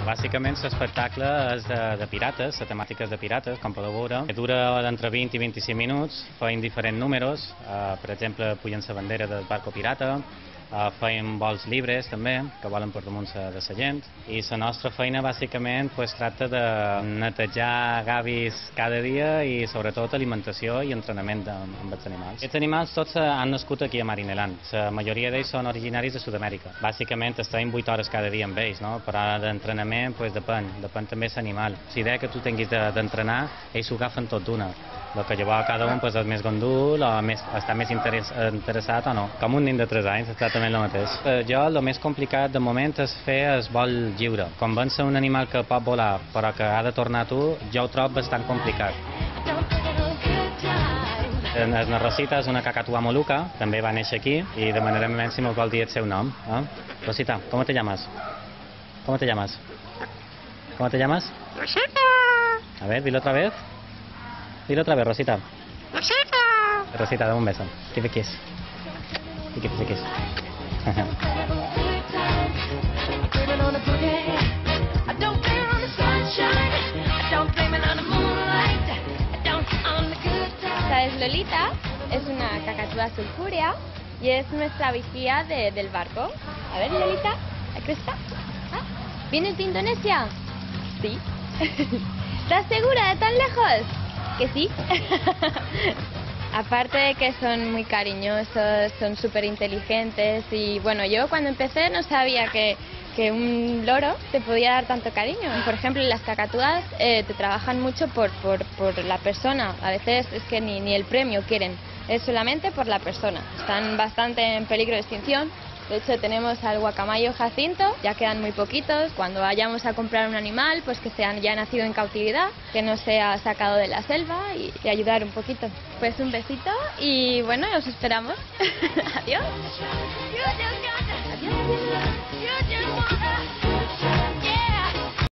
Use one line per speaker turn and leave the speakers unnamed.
Bàsicament l'espectacle és de pirates, la temàtica és de pirates, com podeu veure. Dura d'entre 20 i 25 minuts, feim diferents números, per exemple, pugen la bandera del barco pirata, feim vols llibres també, que volen per damunt de la gent, i la nostra feina bàsicament tracta de netejar gavis cada dia i sobretot alimentació i entrenament amb els animals. Aquests animals tots han nascut aquí a Marineland, la majoria d'ells són originaris de Sud-amèrica. Bàsicament estem 8 hores cada dia amb ells, no? Però d'entrenament depèn també l'animal. Si idea que tu tinguis d'entrenar, ells s'ho agafen tot d'una. El que llavors cada un és més gandul o està més interessat o no. Com un nen de 3 anys, exactament el mateix. Jo el més complicat de moment és fer el vol lliure. Convèncer un animal que pot volar però que ha de tornar a tu, jo ho trobo bastant complicat. El Rosita és una cacatua moluca, també va néixer aquí i demanarem si me'l vol dir el seu nom. Rosita, ¿cómo te llamas? ¿Cómo te llamas? ¿Cómo te llamas?
Rosita.
A ver, dilo otra vez. Dilo otra vez, Rosita.
Rosita.
Rosita, dame un beso. Give a kiss. Give a kiss.
Esta es Lolita, es una cacatúa sulfúrea y es nuestra vigía del barco. A ver, Lolita, ¿aquí está? ¿Vienes de Indonesia? Sí. ¿Estás segura de tan lejos? Que sí. Aparte de que son muy cariñosos, son súper inteligentes y bueno, yo cuando empecé no sabía que un loro te podía dar tanto cariño. Por ejemplo, las cacatúas te trabajan mucho por la persona, a veces es que ni el premio quieren, es solamente por la persona. Están bastante en peligro de extinción. De hecho, tenemos al guacamayo jacinto, ya quedan muy poquitos. Cuando vayamos a comprar un animal, pues que sean ya nacido en cautividad, que no sea sacado de la selva y ayudar un poquito. Pues un besito y bueno, os esperamos. Adiós.